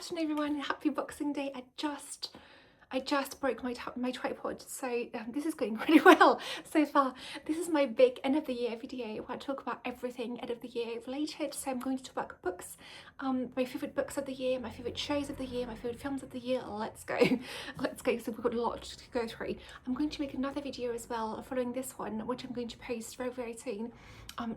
afternoon everyone, happy Boxing Day. I just broke my tripod, so this is going really well so far. This is my big end of the year video where I talk about everything end of the year related. So I'm going to talk about books, my favourite books of the year, my favourite shows of the year, my favourite films of the year. Let's go. Let's go. So we've got a lot to go through. I'm going to make another video as well following this one, which I'm going to post very, very soon,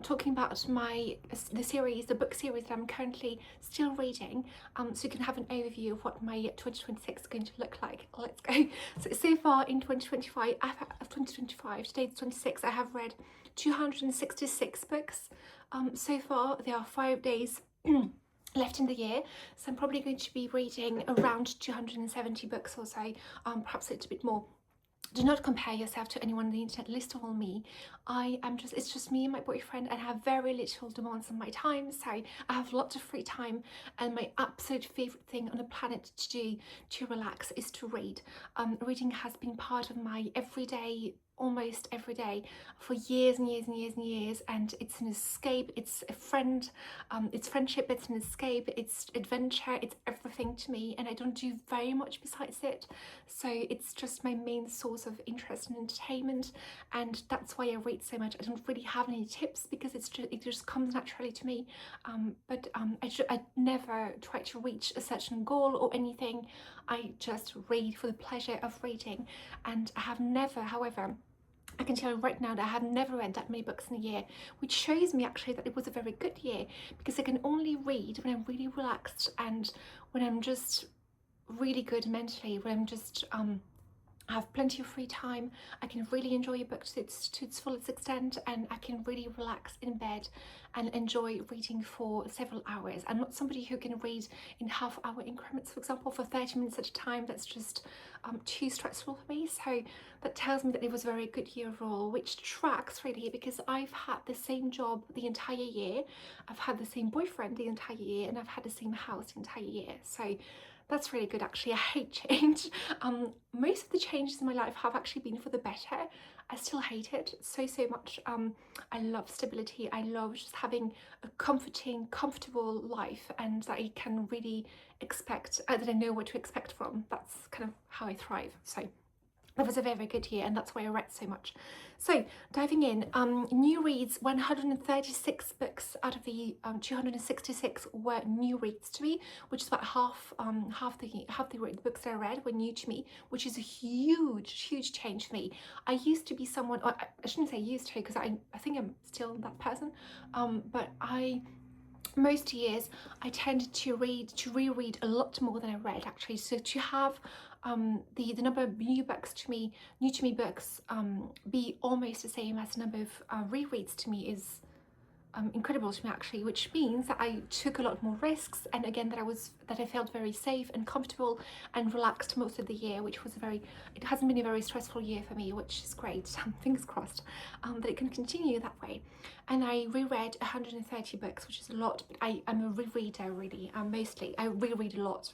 talking about the book series that I'm currently still reading, so you can have an overview of what my 2026 is going to look like. Let's go. So far in 2025, today's 26, I have read 266 books. So far there are 5 days left in the year, so I'm probably going to be reading around 270 books or so, perhaps a little bit more. Do not compare yourself to anyone on the internet, least of all me. It's just me and my boyfriend, and I have very little demands on my time, so I have lots of free time, and my absolute favourite thing on the planet to do to relax is to read. Reading has been part of my everyday, almost every day for years and years and years and years, and it's an escape, it's a friend, it's friendship, it's an escape, it's adventure, it's everything to me, and I don't do very much besides it, so it's just my main source of interest and entertainment, and that's why I read so much. I don't really have any tips because it just comes naturally to me, but I never try to reach a certain goal or anything. I just read for the pleasure of reading, and I have never, however, I can tell you right now that I have never read that many books in a year, which shows me actually that it was a very good year, because I can only read when I'm really relaxed and when I'm just really good mentally, when I'm just I have plenty of free time. I can really enjoy a book to its fullest extent, and I can really relax in bed and enjoy reading for several hours. I'm not somebody who can read in half-hour increments, for example, for 30 minutes at a time. That's just too stressful for me. So that tells me that it was a very good year overall, which tracks really, because I've had the same job the entire year, I've had the same boyfriend the entire year, and I've had the same house the entire year. So that's really good actually. I hate change. Most of the changes in my life have actually been for the better. I still hate it so much. I love stability. I love just having a comfortable life, and that I can really expect, that I know what to expect from. That's kind of how I thrive. So that was a very, very good year, and that's why I read so much. So diving in, new reads, 136 books out of the 266 were new reads to me, which is about half the books that I read were new to me, which is a huge change for me. I used to be someone, or I shouldn't say used to, because I think I'm still that person, but most years I tended to reread a lot more than I read actually. So to have the number of new to me books be almost the same as the number of rereads to me is incredible to me actually, which means that I took a lot more risks, and again that I felt very safe and comfortable and relaxed most of the year, which was it hasn't been a very stressful year for me, which is great. Fingers crossed that it can continue that way. And I reread 130 books, which is a lot, but I'm a rereader really. Mostly I reread a lot.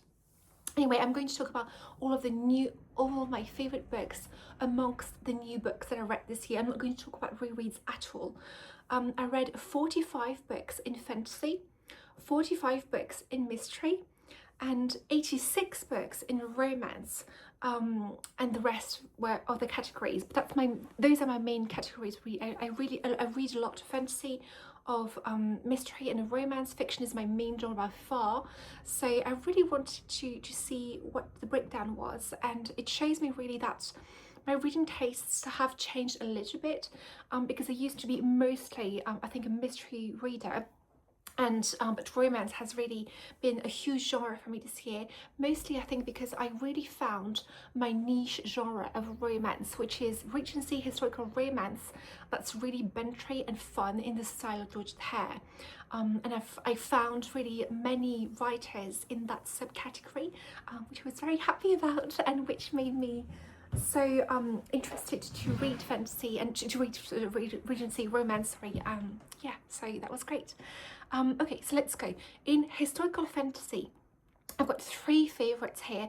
Anyway, I'm going to talk about all of my favourite books amongst the new books that I read this year. I'm not going to talk about rereads at all. I read 45 books in fantasy, 45 books in mystery, and 86 books in romance, and the rest were other categories. But those are my main categories. I read a lot of fantasy, of mystery, and romance. Fiction is my main genre by far, so I really wanted to see what the breakdown was, and it shows me really that my reading tastes have changed a little bit, because I used to be mostly I think a mystery reader, and but romance has really been a huge genre for me this year, mostly I think because I really found my niche genre of romance, which is Regency historical romance that's really bentry and fun in the style of Georgette Hare, and I found really many writers in that subcategory, which I was very happy about, and which made me so interested to read fantasy and to read Regency romance, sorry. Yeah, so that was great. Okay, so let's go. In historical fantasy, I've got three favourites here.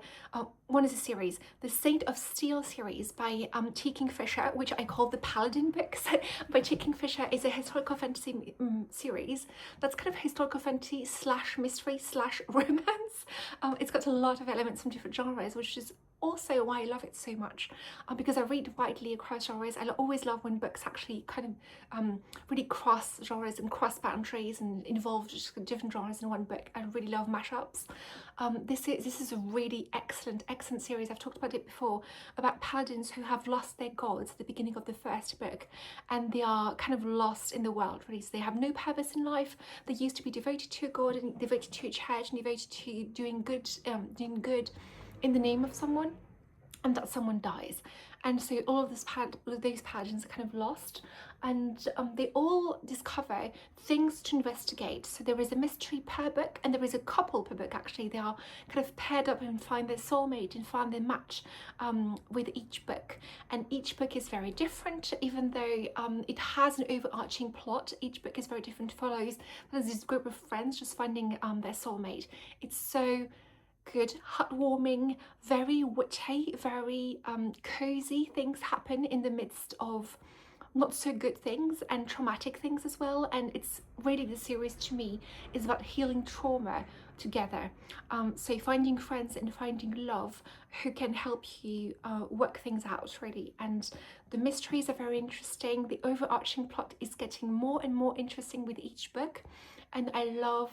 One is a series, the Saint of Steel series by Kingfisher, which I call the Paladin books by Kingfisher. Is a historical fantasy series that's kind of historical fantasy slash mystery slash romance. It's got got a lot of elements from different genres, which is also why I love it so much, because I read widely across genres. I always love when books actually kind of really cross genres and cross boundaries and involve just different genres in one book. I really love mashups. This is a really excellent series. I've talked about it before, about paladins who have lost their gods at the beginning of the first book, and they are kind of lost in the world, really. So they have no purpose in life. They used to be devoted to a god and devoted to a church and devoted to doing good in the name of someone, and that someone dies, and so all of those paladins are kind of lost, and they all discover things to investigate. So there is a mystery per book, and there is a couple per book. Actually, they are kind of paired up and find their soulmate and find their match with each book, and each book is very different, even though it has an overarching plot. Each book is very different, follows there's this group of friends just finding their soulmate. It's so good, heartwarming, very witty, very cozy. Things happen in the midst of not so good things and traumatic things as well, and it's really, the series to me is about healing trauma together. So finding friends and finding love who can help you work things out, really. And the mysteries are very interesting. The overarching plot is getting more and more interesting with each book, and I love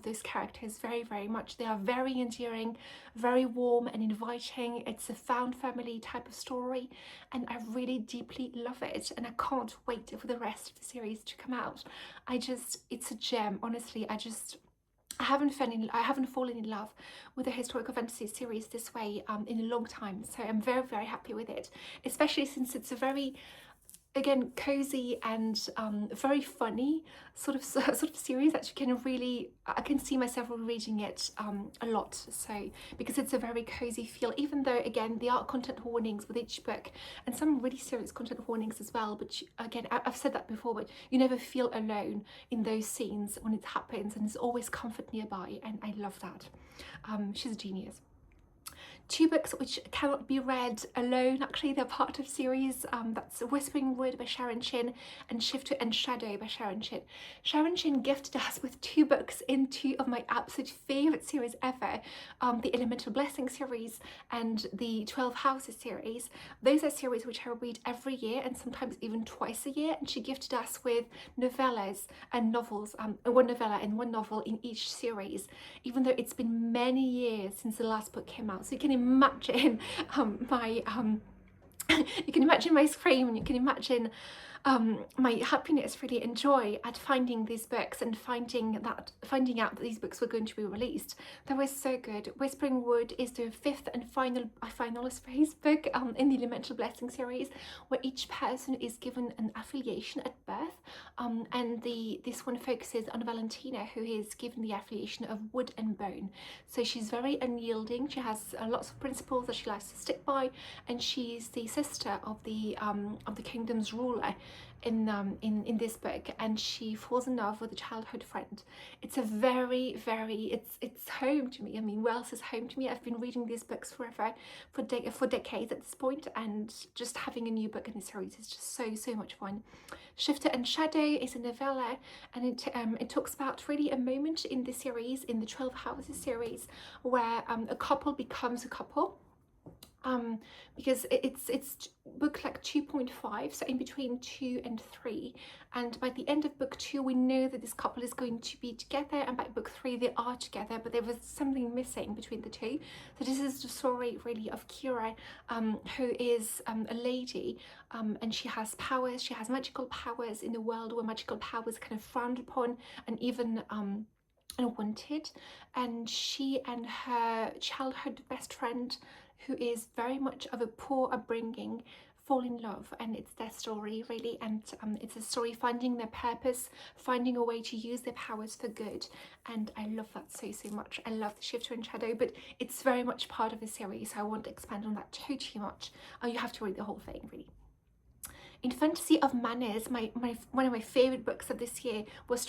those characters very, very much. They are very endearing, very warm and inviting. It's a found family type of story, and I really deeply love it, and I can't wait for the rest of the series to come out. It's a gem, honestly. I haven't fallen in love with a historical fantasy series this way in a long time, so I'm very, very happy with it, especially since it's a very, again, cozy and very funny sort of series that you can really, I can see myself reading it a lot. So because it's a very cozy feel, even though again there are content warnings with each book, and some really serious content warnings as well, but again, I've said that before, but you never feel alone in those scenes when it happens, and there's always comfort nearby, and I love that. She's a genius. Two books which cannot be read alone, actually. They're part of series. That's Whispering Wood by Sharon Shinn and Shifter and Shadow by Sharon Shinn. Sharon Shinn gifted us with two books in two of my absolute favourite series ever, the Elemental Blessing series and the 12 Houses series. Those are series which I read every year, and sometimes even twice a year, and she gifted us with novellas and novels, one novella and one novel in each series, even though it's been many years since the last book came out. So you can imagine you can imagine my scream, and you can imagine my happiness, really, and joy at finding these books and finding out that these books were going to be released. They were so good. Whispering Wood is the fifth and final book in the Elemental Blessing series, where each person is given an affiliation at birth, and this one focuses on Valentina, who is given the affiliation of wood and bone. So she's very unyielding. She has lots of principles that she likes to stick by, and she's the sister of the kingdom's ruler in this book, and she falls in love with a childhood friend. It's a very, very, it's home to me. I mean, Wales is home to me. I've been reading these books forever, for decades at this point, and just having a new book in the series is just so much fun. Shifter and Shadow is a novella, and it talks about really a moment in the series, in the 12 Houses series, where a couple becomes a couple. Because it's book like 2.5, so in between 2 and 3, and by the end of book 2 we know that this couple is going to be together, and by book 3 they are together, but there was something missing between the two. So this is the story, really, of Kira, who is a lady, and she has powers. She has magical powers in a world where magical powers kind of frowned upon and even unwanted, and she and her childhood best friend, who is very much of a poor upbringing, fall in love, and it's their story, really, and it's a story finding their purpose, finding a way to use their powers for good, and I love that so much. I love the Shifter and Shadow, but it's very much part of the series, so I won't expand on that too much. You have to read the whole thing, really. In Fantasy of Manners, one of my favourite books of this year was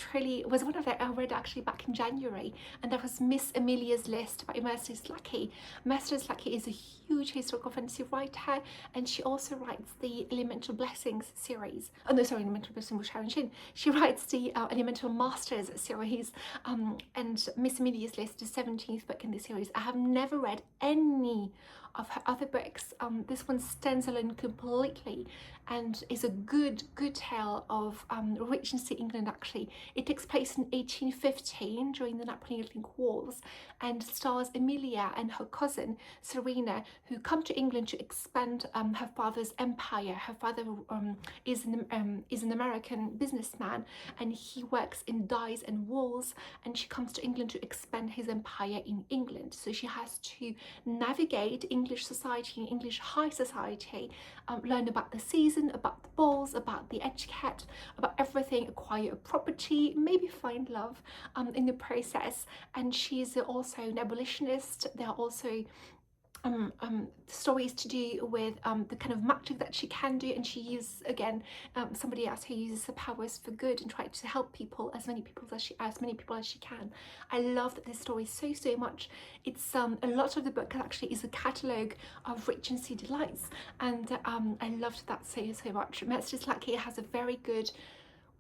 one of I read actually back in January, and that was Miss Amelia's List by Mercedes Lackey. Mercedes Lackey is a huge historical fantasy writer, and she also writes the Elemental Blessings series. Oh no, sorry, Elemental Blessings with Sharon Shinn. She writes the Elemental Masters series, and Miss Amelia's List is the 17th book in the series. I have never read any of her other books. This one stands alone completely and is a good tale of Regency England. Actually, it takes place in 1815 during the Napoleonic Wars, and stars Amelia and her cousin Serena, who come to England to expand her father's empire. Her father is an American businessman, and he works in dyes and wools, and she comes to England to expand his empire in England. So she has to navigate English society, English high society, learn about the season, about the balls, about the etiquette, about everything, acquire a property, maybe find love in the process. And she's also an abolitionist. There are also stories to do with the kind of magic that she can do, and she uses again somebody else who uses her powers for good and tries to help people, as many people as she can. I love that this story so much. It's a lot of the book actually is a catalogue of Regency delights, and I loved that so much. Mercedes Lackey has a very good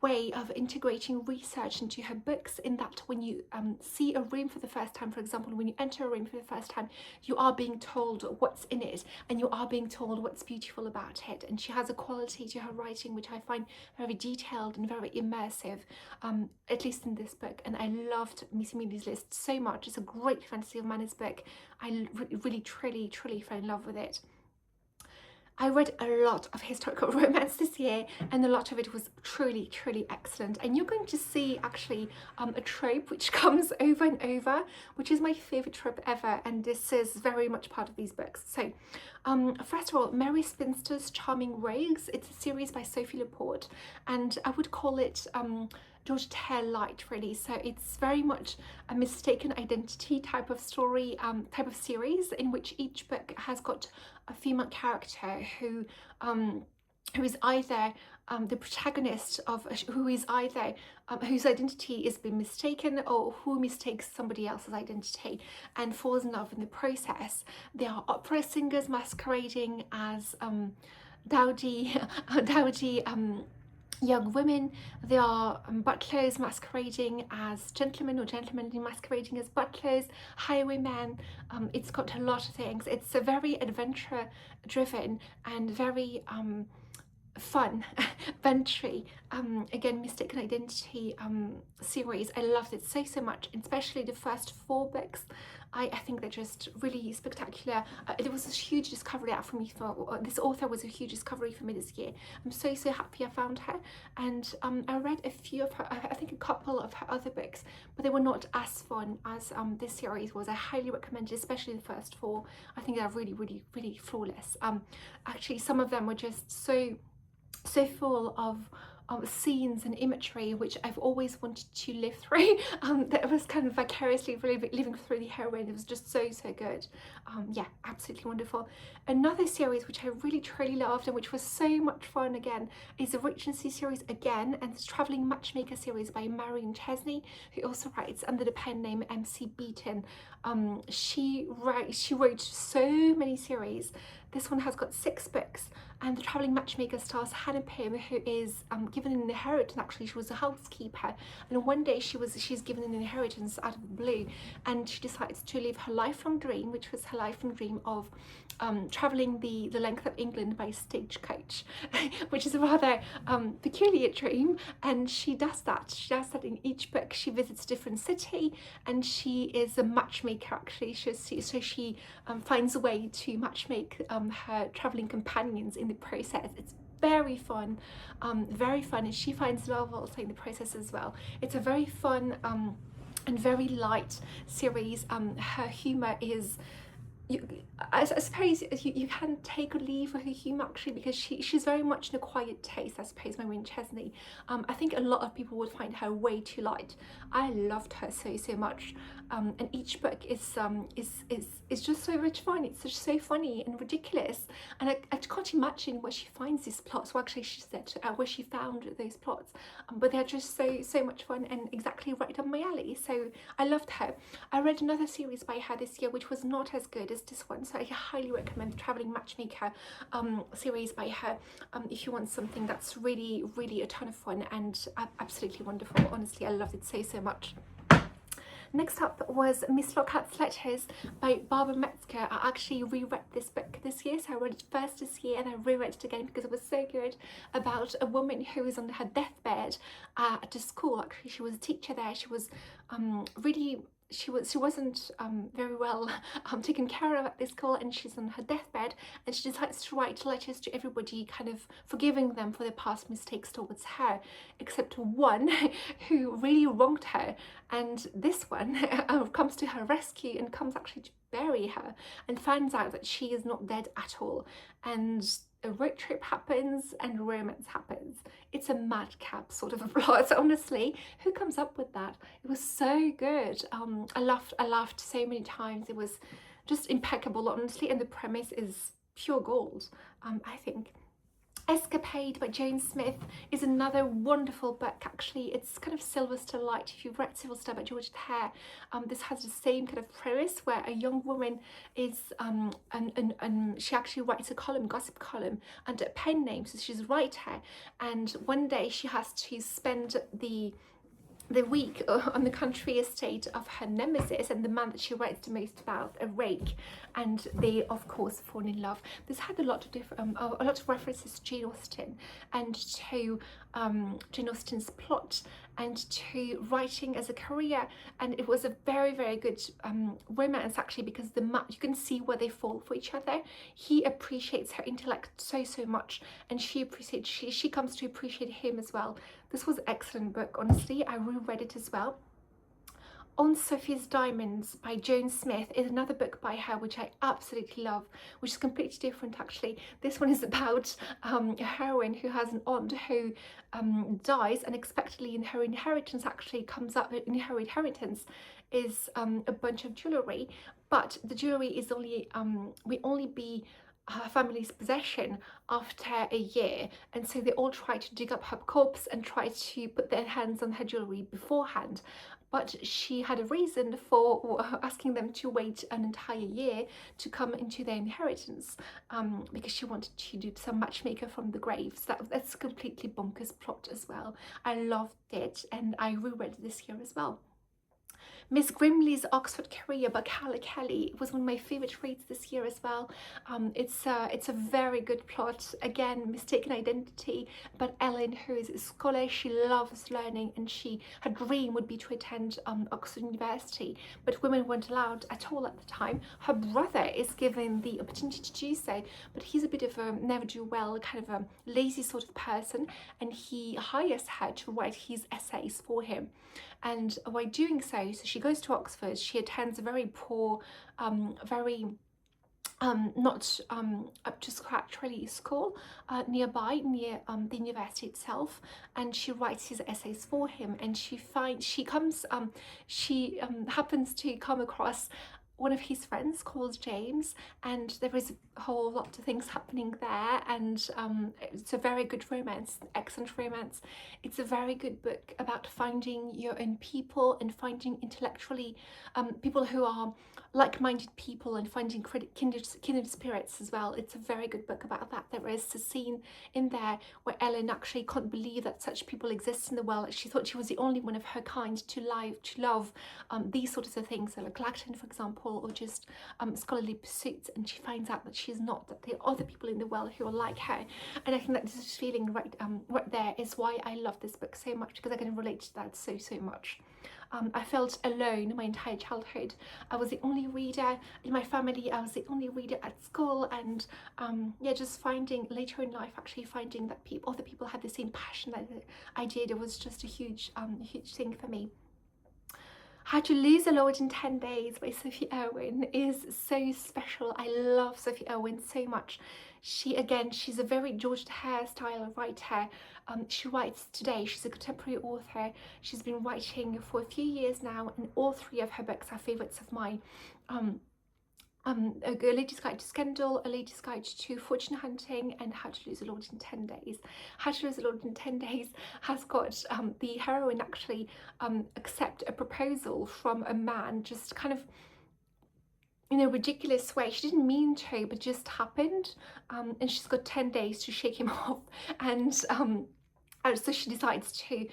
way of integrating research into her books, in that when you see a room for the first time, for example, when you enter a room for the first time, you are being told what's in it, and you are being told what's beautiful about it. And she has a quality to her writing which I find very detailed and very immersive, at least in this book. And I loved Miss Amelia's List so much. It's a great Fantasy of Manners book. I really truly fell in love with it. I read a lot of historical romance this year, and a lot of it was truly excellent. And you're going to see actually a trope which comes over and over, which is my favourite trope ever, and this is very much part of these books. So first of all, Merry Spinsters, Charming Rogues. It's a series by Sofi Laporte, and I would call it Georgette light, really. So it's very much a mistaken identity type of story, type of series, in which each book has got a female character who is either the protagonist of whose identity is being mistaken, or who mistakes somebody else's identity and falls in love in the process. There are opera singers masquerading as dowdy young women. There are butlers masquerading as gentlemen, or gentlemen masquerading as butlers, highwaymen. It's got a lot of things. It's a very adventure driven and very fun venture, again, mistaken identity series. I loved it so much, especially the first 4 books. I think they're just really spectacular. It was a huge discovery for me. This author was a huge discovery for me this year. I'm so happy I found her, and I read a few of her, I think a couple of her other books, but they were not as fun as this series was. I highly recommend it, especially the first 4. I think they're really flawless. Actually, some of them were just so full of scenes and imagery which I've always wanted to live through. That was kind of vicariously living through the heroine. It was just so good. Yeah, absolutely wonderful. Another series which I really truly loved, and which was so much fun again, is the Regency series again, and it's Travelling Matchmaker series by Marion Chesney, who also writes under the pen name MC Beaton. She wrote so many series. This one has got 6 books, and the Travelling Matchmaker stars Hannah Pym, who is given an inheritance. Actually, she was a housekeeper, and one day she's given an inheritance out of the blue, and she decides to live her lifelong dream, which was her lifelong dream of travelling the length of England by stagecoach, which is a rather peculiar dream. And she does that. In each book. She visits a different city, and she is a matchmaker, actually. So she finds a way to matchmake her travelling companions in the process. It's very fun, and she finds love also in the process as well. It's a very fun and very light series. Her humour is, I suppose you can take or leave her humour actually, because she's very much in a quiet taste, I suppose, Marion Chesney. I think a lot of people would find her way too light. I loved her so much, and each book is just so much fun. It's just so funny and ridiculous, and I can't imagine where she finds these plots. Well, actually, she said where she found those plots, but they're just so much fun and exactly right up my alley. So I loved her. I read another series by her this year, which was not as good as this one, so I highly recommend the Traveling Matchmaker series by her if you want something that's really a ton of fun and absolutely wonderful. Honestly, I loved it so much. Next up was Miss Lockharte's Letters by Barbara Metzger. I actually reread this book this year, so I read it first this year and I reread it again because it was so good, about a woman who was on her deathbed at a school. Actually, she was a teacher there. She was she wasn't very well taken care of at this school, and she's on her deathbed, and she decides to write letters to everybody, kind of forgiving them for their past mistakes towards her, except one who really wronged her, and this one comes to her rescue and comes actually to bury her, and finds out that she is not dead at all, and a road trip happens and romance happens. It's a madcap sort of a plot. Honestly, who comes up with that? It was so good. I laughed so many times. It was just impeccable, honestly, and the premise is pure gold, I think. Escapade by Joan Smith is another wonderful book. Actually, it's kind of Sylvester Light. If you've read Sylvester by Georgette, this has the same kind of premise where a young woman is and she actually writes a column, gossip column, under a pen name, so she's a writer, and one day she has to spend the week on the country estate of her nemesis and the man that she writes the most about, a rake, and they of course fall in love. This had a lot of different a lot of references to Jane Austen and to Jane Austen's plot and to writing as a career, and it was a very good romance actually, because you can see where they fall for each other. He appreciates her intellect so much, and she comes to appreciate him as well. This was an excellent book, honestly. I reread it as well. On Sophie's Diamonds by Joan Smith is another book by her which I absolutely love, which is completely different actually. This one is about a heroine who has an aunt who dies unexpectedly, and her inheritance actually comes up. In her inheritance is a bunch of jewellery, but the jewellery is only will only be her family's possession after a year, and so they all try to dig up her corpse and try to put their hands on her jewellery beforehand. But she had a reason for asking them to wait an entire year to come into their inheritance, because she wanted to do some matchmaker from the graves. That's a completely bonkers plot as well. I loved it, and I reread it this year as well. Miss Grimsley's Oxford Career by Carla Kelly was one of my favourite reads this year as well. It's a very good plot. Again, mistaken identity, but Ellen, who is a scholar, she loves learning, and her dream would be to attend Oxford University, but women weren't allowed at all at the time. Her brother is given the opportunity to do so, but he's a bit of a never-do-well, kind of a lazy sort of person, and he hires her to write his essays for him. And by doing so she goes to Oxford. She attends a very poor, very not up to scratch really school nearby, near the university itself, and she writes his essays for him, and she happens to come across one of his friends called James, and there is a whole lot of things happening there, and it's a very good romance, excellent romance. It's a very good book about finding your own people and finding intellectually people who are like-minded people, and finding kindred spirits as well. It's a very good book about that. There is a scene in there where Ellen actually can't believe that such people exist in the world. She thought she was the only one of her kind to love these sorts of things, like Latte, for example, or just scholarly pursuits, and she finds out that she's not, that there are other people in the world who are like her. And I think that this feeling right there is why I love this book so much, because I can relate to that so much. I felt alone my entire childhood. I was the only reader in my family. I was the only reader at school, and yeah, just finding later in life, actually finding that other people had the same passion that I did. It was just a huge thing for me. How to Lose a Lord in 10 Days by Sophie Irwin is so special. I love Sophie Irwin so much. She's a very Georgette hairstyle writer. She writes today. She's a contemporary author. She's been writing for a few years now, and all three of her books are favourites of mine. A Lady's Guide to Scandal, A Lady's Guide to Fortune Hunting, and How to Lose a Lord in 10 Days. How to Lose a Lord in 10 Days has got the heroine actually accept a proposal from a man, just kind of in a ridiculous way. She didn't mean to, but just happened, and she's got 10 days to shake him off, and so she decides to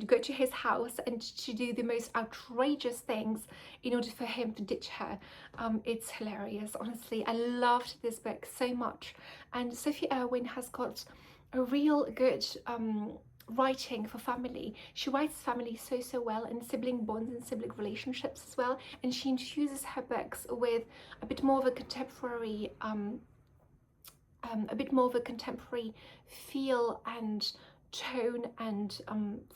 go to his house and to do the most outrageous things in order for him to ditch her. It's hilarious, honestly. I loved this book so much, and Sophie Irwin has got a real good writing for family. She writes family so well, and sibling bonds and sibling relationships as well, and she infuses her books with a bit more of a contemporary feel and tone and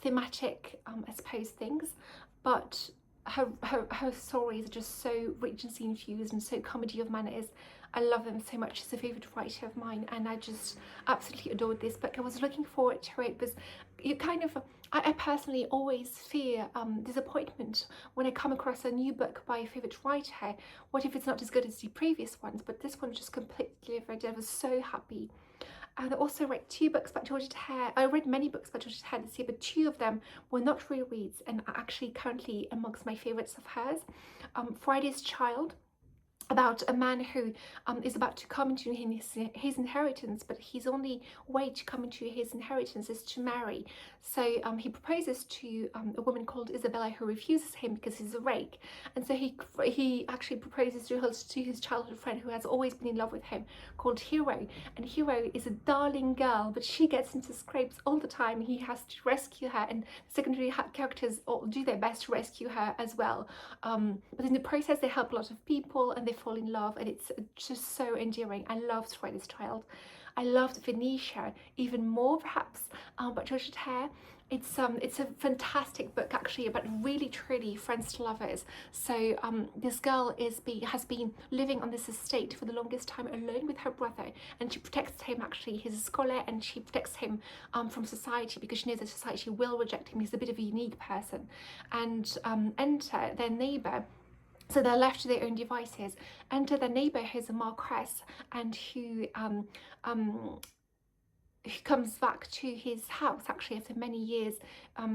thematic, I suppose, things, but her stories are just so Regency infused and so comedy of manners. I love them so much. She's a favourite writer of mine, and I just absolutely adored this book. I was looking forward to it because you kind of, I personally always fear disappointment when I come across a new book by a favourite writer. What if it's not as good as the previous ones? But this one just completely delivered. I was so happy. And I also read 2 books by Georgette Hare. I read many books by Georgette Hare this year, but 2 of them were not rereads and are actually currently amongst my favourites of hers. Friday's Child, about a man who is about to come into his inheritance, but his only way to come into his inheritance is to marry. So he proposes to a woman called Isabella, who refuses him because he's a rake, and so he actually proposes to his childhood friend who has always been in love with him, called Hero. And Hero is a darling girl, but she gets into scrapes all the time. He has to rescue her, and secondary characters all do their best to rescue her as well, but in the process they help a lot of people and they fall in love, and it's just so endearing. I loved Friday's Child. I loved Venetia even more, perhaps, but Georgette Hare. It's a fantastic book actually about really truly friends to lovers. So this girl has been living on this estate for the longest time alone with her brother, and she protects him. Actually, he's a scholar, and she protects him from society because she knows that society will reject him. He's a bit of a unique person. And enter their neighbour. So they're left to their own devices. Enter their neighbour, who's a marquess, and who comes back to his house actually after many years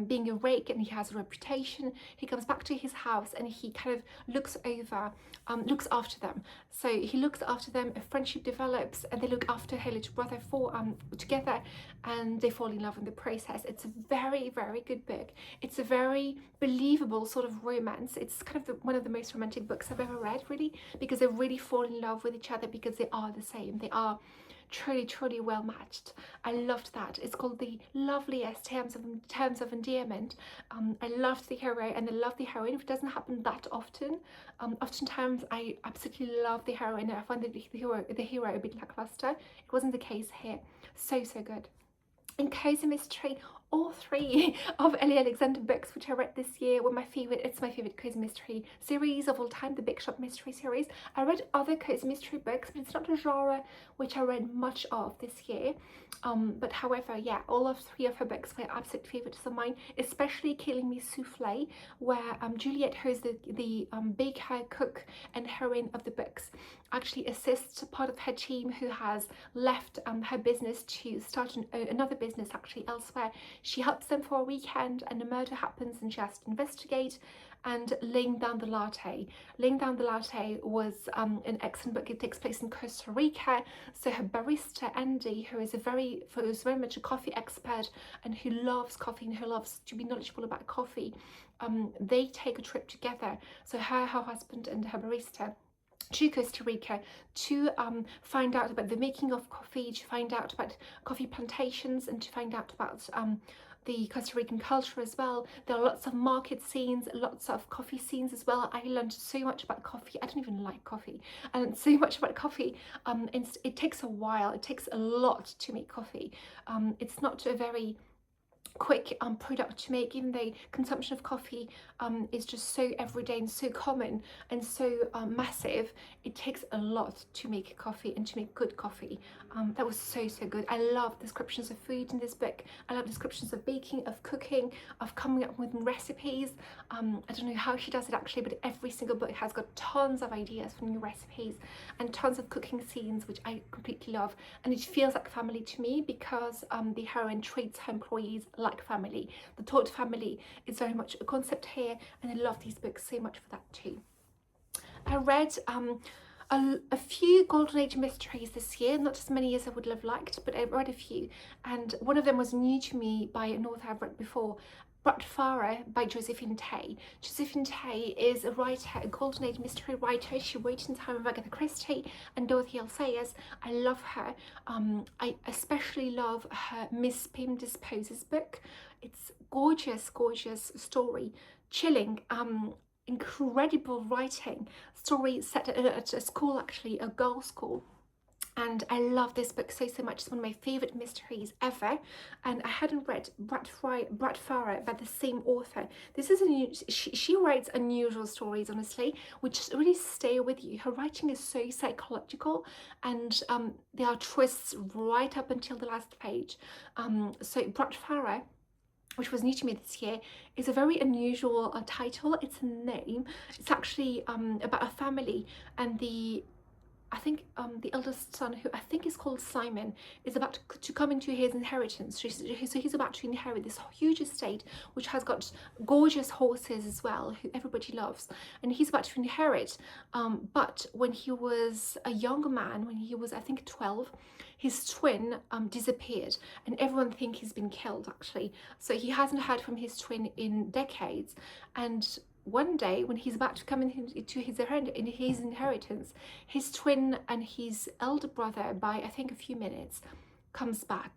being a rake, and he has a reputation. He comes back to his house and he kind of looks after them. So he looks after them, a friendship develops, and they look after her little brother together, and they fall in love in the process. It's a very good book. It's a very believable sort of romance. It's kind of one of the most romantic books I've ever read, really, because they really fall in love with each other because they are the same. They are truly well matched. I loved that. It's called The Loveliest Terms of Endearment. I loved the hero and I love the heroine. It doesn't happen that often. Oftentimes I absolutely love the heroine and I find the hero a bit lackluster. It wasn't the case here. So good. In Cosy Mystery, all 3 of Ellie Alexander books which I read this year were my favourite. It's my favourite Cosy Mystery series of all time, the Big Shop Mystery series. I read other Cosy Mystery books, but it's not a genre which I read much of this year. But however, yeah, all 3 of her books were absolute favourites of mine, especially Killing Me Soufflé, where Juliette, who is the big hair cook and heroine of the books, actually assists part of her team who has left her business to start another business actually elsewhere. She helps them for a weekend and a murder happens and she has to investigate. And Laying Down the Latte. Laying Down the Latte was an excellent book. It takes place in Costa Rica. So her barista Andy, who is very much a coffee expert and who loves coffee and who loves to be knowledgeable about coffee, they take a trip together. So her husband and her barista to Costa Rica to find out about the making of coffee, to find out about coffee plantations, and to find out about the Costa Rican culture as well. There are lots of market scenes, lots of coffee scenes as well. I learned so much about coffee. I don't even like coffee. I learned so much about coffee. It takes a while. It takes a lot to make coffee. It's not a very quick product to make, even though consumption of coffee is just so everyday and so common and so massive. It takes a lot to make coffee and to make good coffee. That was so good. I love descriptions of food in this book. I love descriptions of baking, of cooking, of coming up with recipes. I don't know how she does it actually, but every single book has got tons of ideas for new recipes and tons of cooking scenes, which I completely love. And it feels like family to me because the heroine treats her employees like family. The Todd family is very much a concept here, and I love these books so much for that too. I read a few Golden Age mysteries this year, not as many as I would have liked, but I read a few, and one of them was new to me by an author I've read before, Farrar by Josephine Tay. Josephine Tay is a writer, a Golden Age mystery writer. She wrote in time of Agatha Christie and Dorothy L. Sayers. I love her. I especially love her Miss Pym Disposes book. It's gorgeous story, chilling, incredible writing, story set at a school, actually a girls' school. And I love this book so much. It's one of my favourite mysteries ever, and I hadn't read Brat Farrar by the same author. This is she writes unusual stories, honestly, which really stay with you. Her writing is so psychological, and there are twists right up until the last page. So Brat Farrar, which was new to me this year, is a very unusual title. It's a name. It's actually about a family, and I think the eldest son, who I think is called Simon, is about to come into his inheritance. So he's about to inherit this huge estate, which has got gorgeous horses as well, who everybody loves. And he's about to inherit. But when he was a young man, when he was, I think, 12, his twin disappeared, and everyone thinks he's been killed, actually. So he hasn't heard from his twin in decades. And one day, when he's about to come into his inheritance, his twin and his elder brother, by I think a few minutes, comes back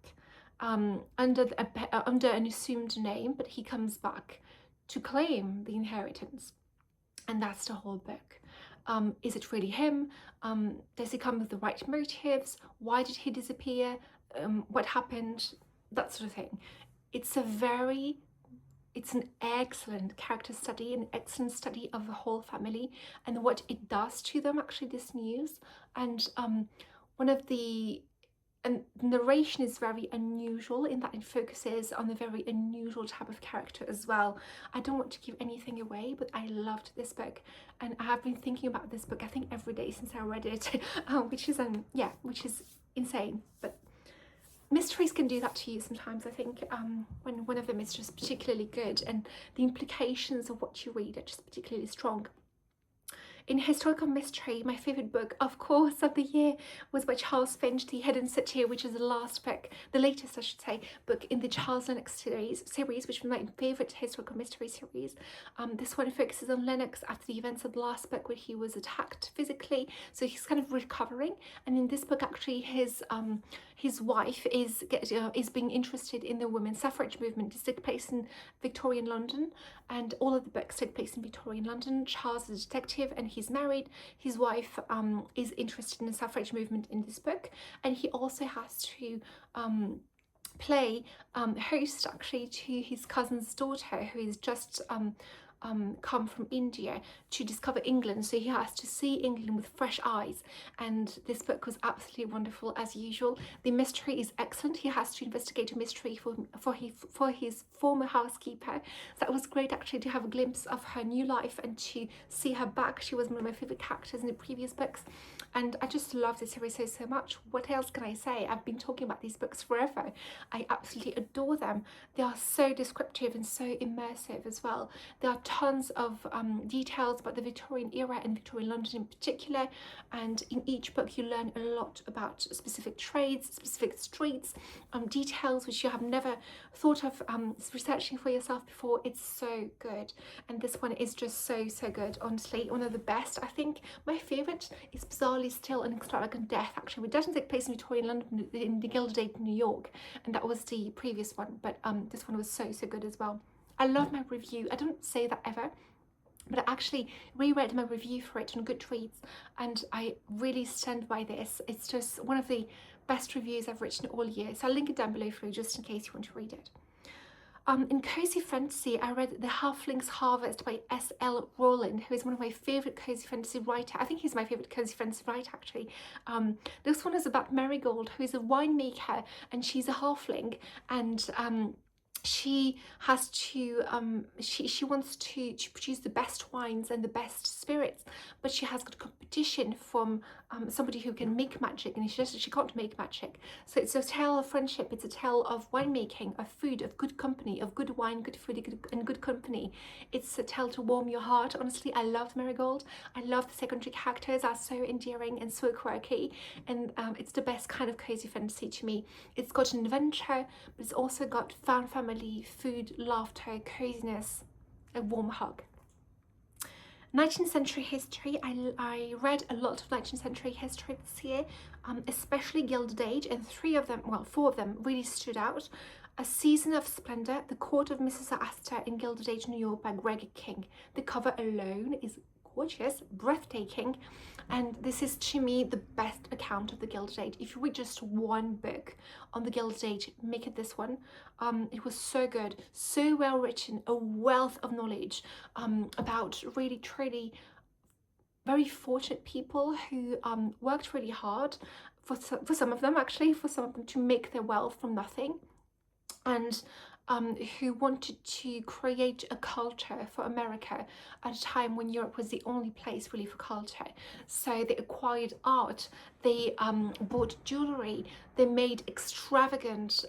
under an assumed name, but he comes back to claim the inheritance. And that's the whole book. Is it really him? Does he come with the right motives? Why did he disappear? What happened? That sort of thing. It's an excellent character study, an excellent study of the whole family and what it does to them, actually, this news. And the narration is very unusual in that it focuses on a very unusual type of character as well. I don't want to give anything away, but I loved this book, and I have been thinking about this book, I think, every day since I read it, which is insane. But mysteries can do that to you sometimes, I think, when one of them is just particularly good and the implications of what you read are just particularly strong. In historical mystery, my favourite book, of course, of the year was by Charles Finch, The Hidden City, which is the last book, the latest, I should say, book in the Charles Lennox series, which was my favourite historical mystery series. This one focuses on Lennox after the events of the last book, where he was attacked physically, so he's kind of recovering. And in this book, actually, his wife is being interested in the women's suffrage movement. This took place in Victorian London, and all of the books take place in Victorian London. Charles is a detective, and he's married. His wife is interested in the suffrage movement in this book, and he also has to play host, actually, to his cousin's daughter, who is just come from India to discover England. So he has to see England with fresh eyes, and this book was absolutely wonderful as usual. The mystery is excellent. He has to investigate a mystery for his former housekeeper. So that was great, actually, to have a glimpse of her new life and to see her back. She was one of my favorite characters in the previous books, and I just love this series so much. What else can I say? I've been talking about these books forever. I absolutely adore them. They are so descriptive and so immersive as well. There are tons of details about the Victorian era and Victorian London in particular, and in each book you learn a lot about specific trades, specific streets, details which you have never thought of researching for yourself before. It's so good, and this one is just so good, honestly, one of the best. I think my favourite is bizarrely still An Extravagant Death, actually. It doesn't take place in Victorian London, in the Gilded Age in New York, and that was the previous one, but this one was so good as well. I love my review. I don't say that ever, but I actually reread my review for it on Goodreads, and I really stand by this. It's just one of the best reviews I've written all year, so I'll link it down below for you just in case you want to read it. In Cosy Fantasy, I read The Halfling's Harvest by S.L. Rowland, who is one of my favourite Cosy Fantasy writer. I think he's my favourite Cosy Fantasy writer, actually. This one is about Marigold, who is a winemaker, and she's a halfling, and she has to she wants to produce the best wines and the best spirits, but she has got competition from somebody who can make magic, and she can't make magic. So it's a tale of friendship, it's a tale of winemaking, of food, of good company, of good wine, good food, and good company. It's a tale to warm your heart. Honestly, I loved Marigold. I love the secondary characters, are so endearing and so quirky, and it's the best kind of cozy fantasy to me. It's got an adventure, but it's also got found family, food, laughter, coziness, a warm hug. 19th century history. I read a lot of 19th century history this year, especially Gilded Age, and four of them really stood out. A Season of Splendor, The Court of Mrs. Astor in Gilded Age, New York by Greg King. The cover alone is gorgeous, breathtaking, and this is to me the best account of the Gilded Age. If you read just one book on the Gilded Age, make it this one. It was so good, so well written, a wealth of knowledge about really truly very fortunate people who worked really hard, for some of them to make their wealth from nothing, and who wanted to create a culture for America at a time when Europe was the only place really for culture. So they acquired art, they bought jewellery, they made extravagant,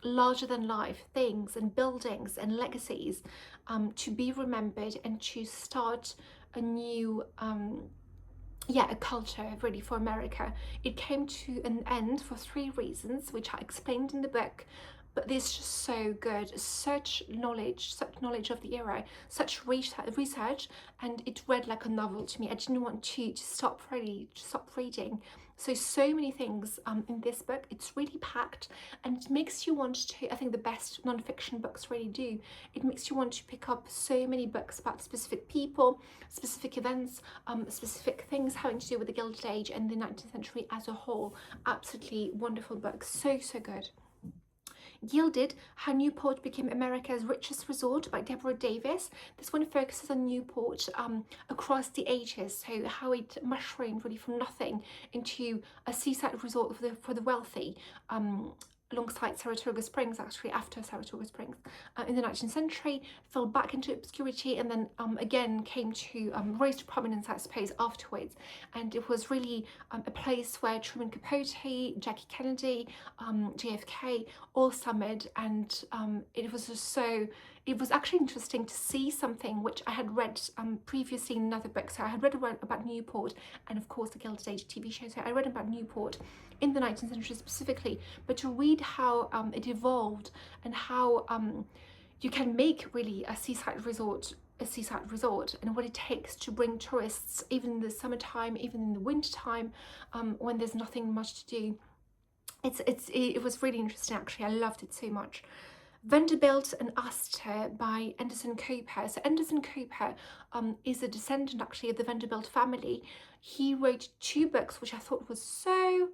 larger than life things and buildings and legacies to be remembered and to start a new a culture really for America. It came to an end for 3 reasons, which I explained in the book, but it's just so good. Such knowledge of the era, such research, and it read like a novel to me. I didn't want to stop reading. So many things in this book. It's really packed, and it makes you want to, I think the best non-fiction books really do, it makes you want to pick up so many books about specific people, specific events, specific things having to do with the Gilded Age and the 19th century as a whole. Absolutely wonderful books, so good. Gilded, How Newport Became America's Richest Resort by Deborah Davis. This one focuses on Newport across the ages, so how it mushroomed really from nothing into a seaside resort for the wealthy, alongside Saratoga Springs, actually after Saratoga Springs, in the 19th century, fell back into obscurity, and then again came to rise to prominence, I suppose, afterwards. And it was really a place where Truman Capote, Jackie Kennedy, JFK all summered, and it was just so. It was actually interesting to see something which I had read previously in another book. So I had read about Newport, and of course the Gilded Age TV show. So I read about Newport in the 19th century specifically, but to read how it evolved and how you can make really a seaside resort, and what it takes to bring tourists even in the summertime, even in the wintertime, when there's nothing much to do. It was really interesting, actually. I loved it so much. Vanderbilt and Astor by Anderson Cooper. So Anderson Cooper is a descendant, actually, of the Vanderbilt family. He wrote 2 books which I thought was so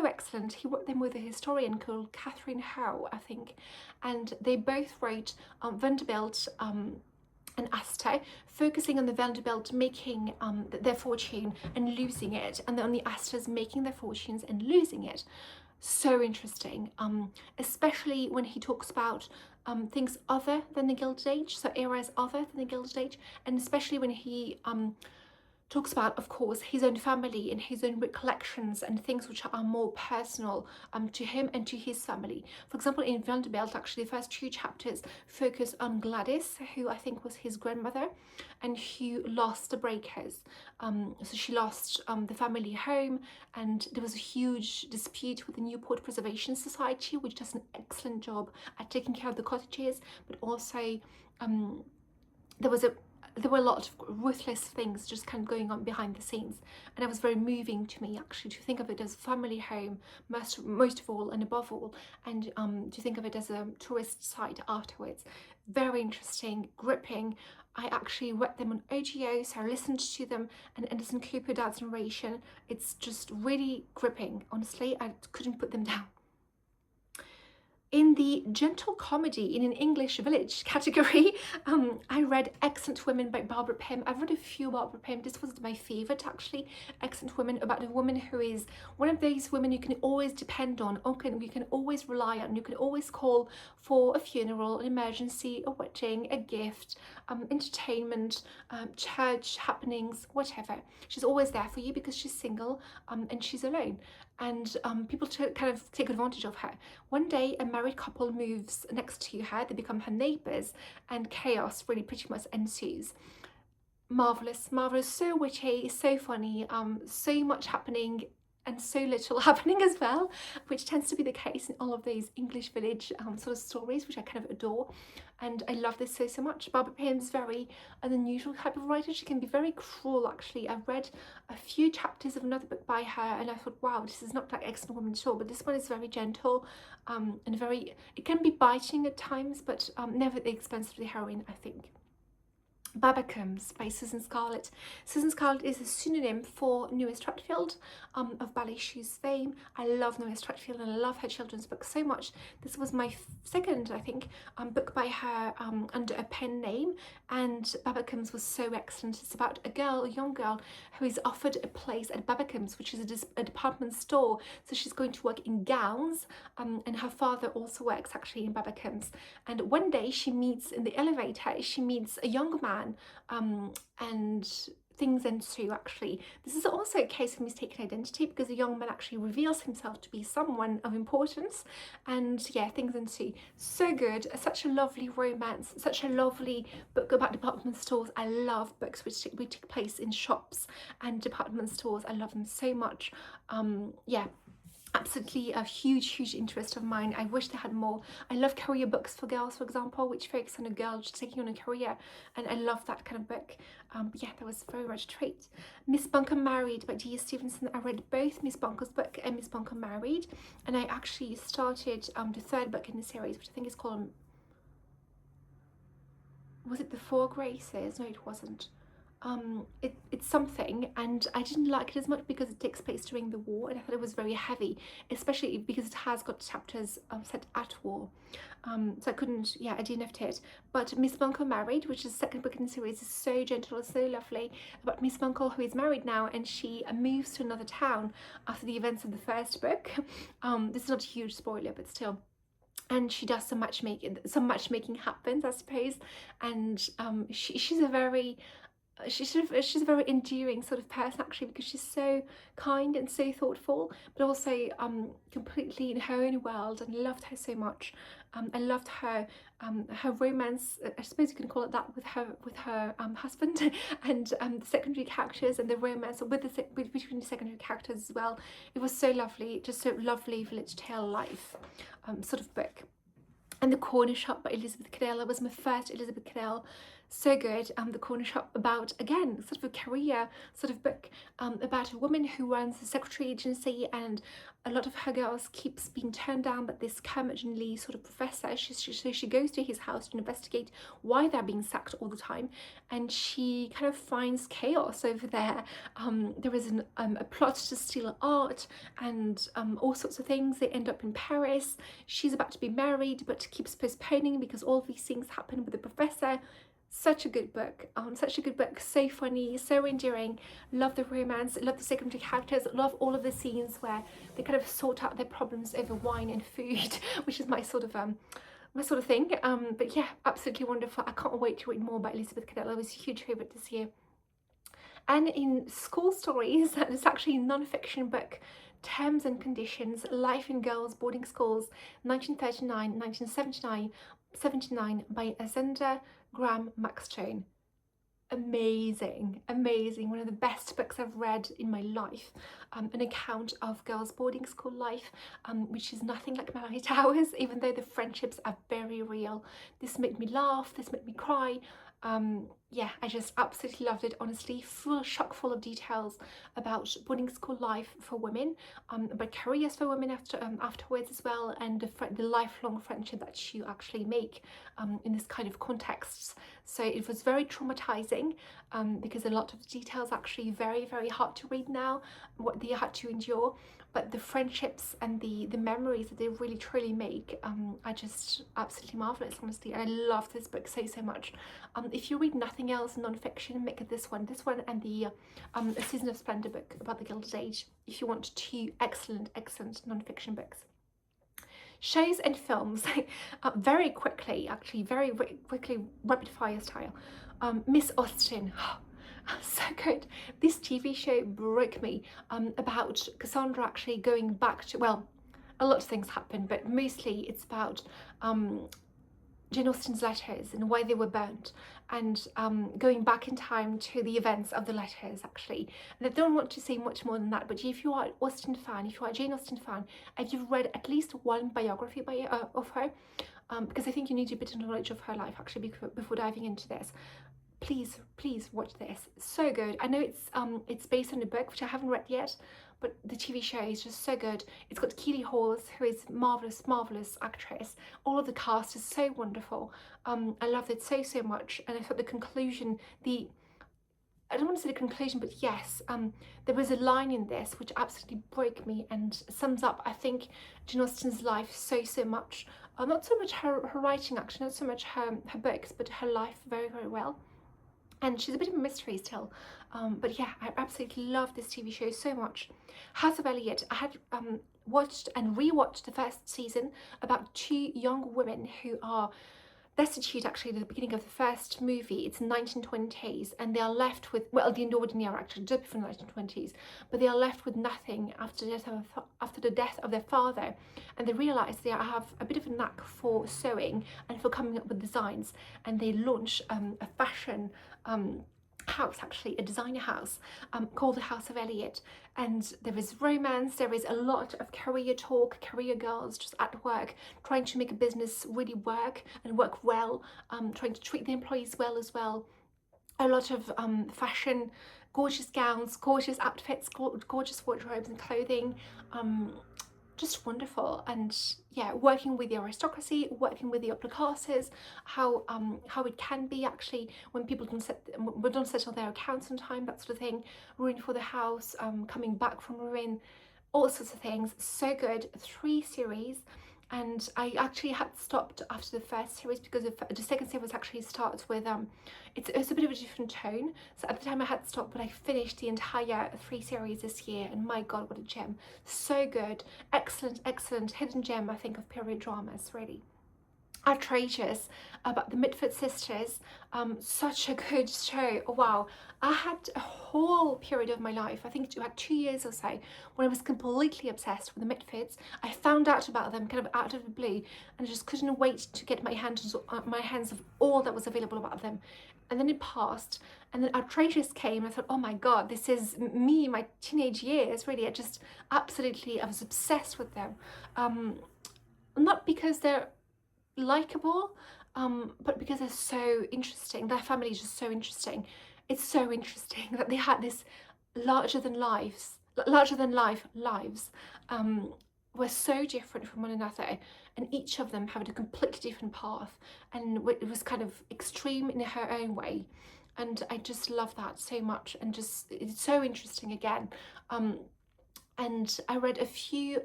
excellent. He wrote them with a historian called Catherine Howe, I think, and they both wrote Vanderbilt and Astor, focusing on the Vanderbilt making their fortune and losing it, and then on the Astors making their fortunes and losing it. So interesting, especially when he talks about things other than the Gilded Age, so eras other than the Gilded Age, and especially when he talks about, of course, his own family and his own recollections and things which are more personal to him and to his family. For example, in Vanderbilt, actually, the first 2 chapters focus on Gladys, who I think was his grandmother, and who lost the breakers. So she lost the family home, and there was a huge dispute with the Newport Preservation Society, which does an excellent job at taking care of the cottages, but also there were a lot of ruthless things just kind of going on behind the scenes, and it was very moving to me, actually, to think of it as a family home most of all and above all, and to think of it as a tourist site afterwards. Very interesting, gripping. I actually read them on audio, so I listened to them, and Anderson Cooper does narration. It's just really gripping, honestly. I couldn't put them down. In the gentle comedy in an English village category, I read Excellent Women by Barbara Pym. I've read a few Barbara Pym. This was my favourite actually. Excellent Women, about a woman who is one of those women you can always depend on, you can always rely on, you can always call for a funeral, an emergency, a wedding, a gift, entertainment, church happenings, whatever. She's always there for you because she's single and she's alone. And people kind of take advantage of her. One day, a married couple moves next to her, they become her neighbours, and chaos really pretty much ensues. Marvellous, marvellous, so witty, so funny, so much happening and so little happening as well, which tends to be the case in all of these English village sort of stories, which I kind of adore. And I love this so much. Barbara Pym's very an unusual type of writer. She can be very cruel, actually. I've read a few chapters of another book by her and I thought, wow, this is not like Excellent Woman at all, but this one is very gentle and very, it can be biting at times, but never at the expense of the heroine, I think. Babbacums by Susan Scarlett. Susan Scarlett is a pseudonym for Noah Stratfield of Ballet Shoes fame. I love Noah Stratfield and I love her children's books so much. This was my second, I think, book by her under a pen name, and Babbacums was so excellent. It's about a girl, a young girl, who is offered a place at Babbacums, which is a department store. So she's going to work in gowns, and her father also works actually in Babbacums. And one day she meets in the elevator, she meets a young man, and things ensue actually. This is also a case of mistaken identity because the young man actually reveals himself to be someone of importance, and yeah, things ensue. So good, such a lovely romance, such a lovely book about department stores. I love books which take place in shops and department stores. I love them so much. Yeah, absolutely a huge interest of mine. I wish they had more. I love career books for girls, for example, which focus on a girl just taking on a career, and I love that kind of book. But yeah, that was very much a treat. Miss Bunker Married by D.S. Stevenson. I read both Miss Bunker's book and Miss Bunker Married, and I actually started the third book in the series, which I think is called, was it The Four Graces? No, it wasn't. It's something, and I didn't like it as much because it takes place during the war, and I thought it was very heavy, especially because it has got chapters set at war. So I couldn't, yeah, I DNF'd it. But Miss Bunker Married, which is the second book in the series, is so gentle, so lovely, about Miss Bunker who is married now, and she moves to another town after the events of the first book. This is not a huge spoiler, but still. And she does some matchmaking happens, I suppose, and she's a very she's a very endearing sort of person actually, because she's so kind and so thoughtful, but also completely in her own world, and I loved her so much. I loved her romance, I suppose you can call it that, with her husband and the secondary characters, and the romance between the secondary characters as well. It was so lovely, just so lovely village tale life sort of book. And The Corner Shop by Elizabeth Cadell. That was my first Elizabeth Cadell. So good. The Corner Shop, about, again, sort of a career sort of book, about a woman who runs a secretary agency, and a lot of her girls keeps being turned down, but this curmudgeonly sort of professor, so she goes to his house to investigate why they're being sacked all the time, and she kind of finds chaos over there. There is a plot to steal art and all sorts of things. They end up in Paris. She's about to be married but keeps postponing because all these things happen with the professor. Such a good book, so funny, so endearing. Love the romance, love the secondary characters, love all of the scenes where they kind of sort out their problems over wine and food, which is my sort of thing. But yeah, absolutely wonderful. I can't wait to read more about Elizabeth Cadell. It was a huge favourite this year. And in school stories, it's actually a non-fiction book, Terms and Conditions, Life in Girls' Boarding Schools, 1939-1979 by Azenda Graham Maxstone. Amazing, one of the best books I've read in my life. An account of girls' boarding school life, which is nothing like Mallory Towers, even though the friendships are very real. This made me laugh, this made me cry. yeah, I just absolutely loved it, honestly. Chock full of details about boarding school life for women, about careers for women afterwards as well, and the lifelong friendship that you actually make in this kind of contexts. So it was very traumatizing, because a lot of the details actually very, very hard to read now, what they had to endure. But the friendships and the memories that they really truly make are just absolutely marvelous, honestly. And I love this book so, so much. If you read nothing else non-fiction, make it this one and the A Season of Splendor book about the Gilded Age, if you want two excellent, excellent non-fiction books. Shows and films, very quickly, actually, very quickly, rapid fire style. Miss Austen. So good. This TV show broke me, about Cassandra actually going back to, well, a lot of things happen, but mostly it's about Jane Austen's letters and why they were burnt, and going back in time to the events of the letters, actually. And I don't want to say much more than that, but if you are an Austen fan, if you are a Jane Austen fan, and you've read at least one biography of her, because I think you need a bit of knowledge of her life, actually, before diving into this, please watch this. So good. I know it's based on a book which I haven't read yet, but the TV show is just so good. It's got Keely Hawes, who is marvelous actress. All of the cast is so wonderful. I loved it so much, and I thought the conclusion, I don't want to say the conclusion, but yes, there was a line in this which absolutely broke me and sums up, I think, Jane Austen's life so much. Not so much her writing, actually, not so much her books, but her life very well. And she's a bit of a mystery still, but yeah, I absolutely love this TV show so much. House of Elliot, I had watched and rewatched the first season about two young women who are destitute, actually, at the beginning of the first movie. It's 1920s, and they are left with, well, the ordinary, actually, just before the 1920s, but they are left with nothing after the death of their father, and they realise they have a bit of a knack for sewing and for coming up with designs, and they launch a fashion house, actually, a designer house, called the House of Elliot. And there is romance, there is a lot of career talk, career girls just at work, trying to make a business really work and work well, trying to treat the employees well as well. A lot of fashion, gorgeous gowns, gorgeous outfits, gorgeous wardrobes and clothing, just wonderful. And yeah, working with the aristocracy, working with the upper classes, how it can be, actually, when people don't settle their accounts on time, that sort of thing, ruin for the house, coming back from ruin, all sorts of things. So good. 3 series. And I actually had stopped after the first series because the second series actually starts with it's a bit of a different tone. So at the time I had stopped, but I finished the entire 3 series this year, and my god, what a gem. So good. Excellent hidden gem, I think, of period dramas, really. Outrageous, about the Mitford sisters, such a good show. Wow, I had a whole period of my life, I think about 2 years or so, when I was completely obsessed with the Mitfords. I found out about them kind of out of the blue, and I just couldn't wait to get my hands of all that was available about them. And then it passed, and then Outrageous came, and I thought, oh my god, this is me, my teenage years, really. I was obsessed with them. Not because they're likable, but because they're so interesting. Their family is just so interesting. It's so interesting that they had this larger than life lives, were so different from one another, and each of them had a completely different path, and it was kind of extreme in her own way. And I just love that so much, and just it's so interesting again. And I read a few,